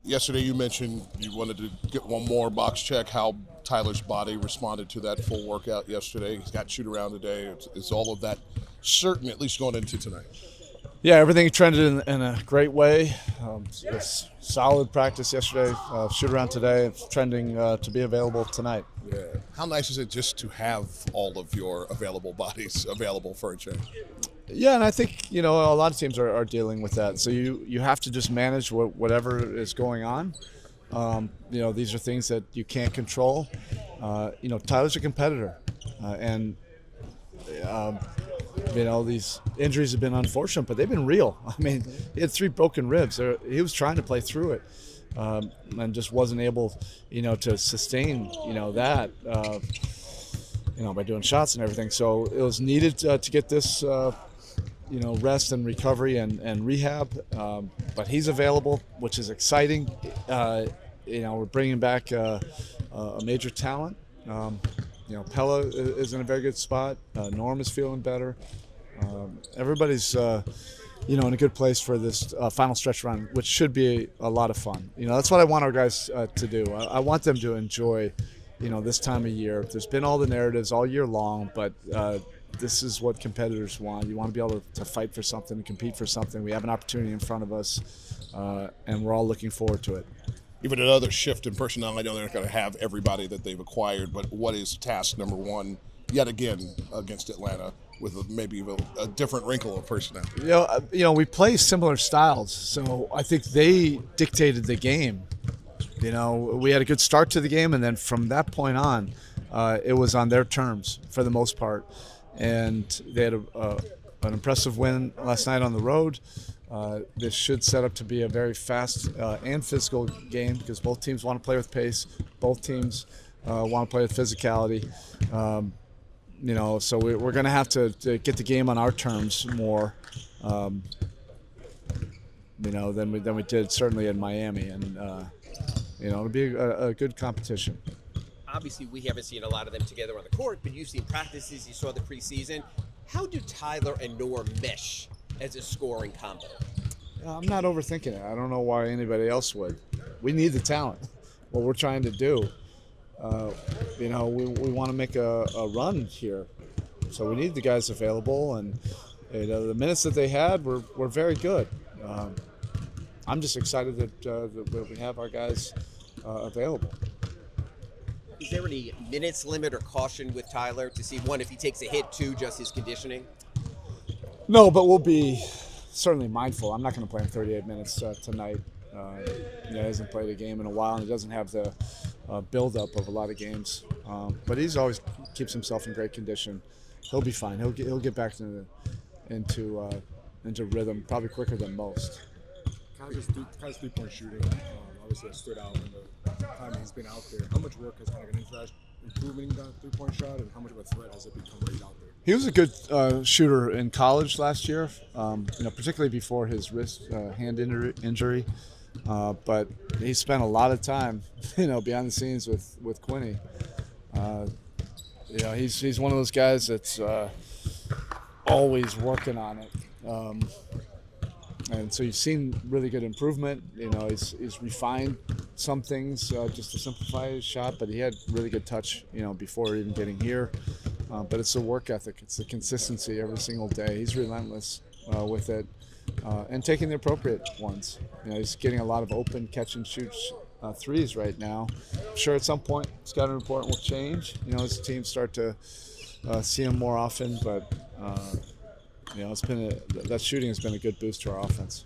Yesterday you mentioned you wanted to get one more box check. How Tyler's body responded to that full workout yesterday. He's got shoot around today. Is all of that certain, at least going into tonight? Yeah, everything trended in a great way. It's solid practice yesterday, shoot around today. It's trending to be available tonight. Yeah. How nice is it just to have all of your available bodies available for a check? Yeah, and I think a lot of teams are dealing with that. So you have to just manage whatever is going on. These are things that you can't control. Tyler's a competitor, and these injuries have been unfortunate, but they've been real. I mean, he had 3 broken ribs. He was trying to play through it, and just wasn't able, to sustain, that, by doing shots and everything. So it was needed to get this, rest and recovery and rehab. But he's available, which is exciting. We're bringing back a major talent. Pella is in a very good spot. Norm is feeling better. Everybody's, in a good place for this final stretch run, which should be a lot of fun. That's what I want our guys to do. I want them to enjoy, this time of year. There's been all the narratives all year long, but this is what competitors want. You want to be able to fight for something, compete for something. We have an opportunity in front of us, and we're all looking forward to it. Even another shift in personnel. I know they're not going to have everybody that they've acquired, but what is task number one yet again against Atlanta with maybe a different wrinkle of personnel? We play similar styles, so I think they dictated the game. We had a good start to the game, and then from that point on, it was on their terms for the most part. And they had an impressive win last night on the road. This should set up to be a very fast and physical game because both teams want to play with pace. Both teams want to play with physicality. So we're going to have to get the game on our terms more, than we did certainly in Miami. And, it'll be a good competition. Obviously, we haven't seen a lot of them together on the court, but you've seen practices, you saw the preseason. How do Tyler and Norm mesh as a scoring combo? I'm not overthinking it. I don't know why anybody else would. We need the talent. What we're trying to do, we want to make a run here. So we need the guys available, and the minutes that they had were very good. I'm just excited that we have our guys available. Is there any minutes limit or caution with Tyler to see, one, if he takes a hit, 2, just his conditioning? No, but we'll be certainly mindful. I'm not going to play him 38 minutes tonight. He hasn't played a game in a while, and he doesn't have the buildup of a lot of games. But he's always keeps himself in great condition. He'll be fine. He'll get back into rhythm probably quicker than most. Kyle's three-point shooting obviously has stood out in the time he's been out there. How much work has kind of gone into that improving that three-point shot, and how much of a threat has it become when he's out there? He was a good shooter in college last year, particularly before his wrist hand injury. But he spent a lot of time, behind the scenes with Quinny. He's one of those guys that's always working on it. And so you've seen really good improvement. He's refined some things just to simplify his shot, but he had really good touch, before even getting here. But it's the work ethic. It's the consistency every single day. He's relentless with it and taking the appropriate ones. He's getting a lot of open catch and shoot threes right now. I'm sure at some point Scott and Report will change, as teams start to see him more often, but that shooting has been a good boost to our offense.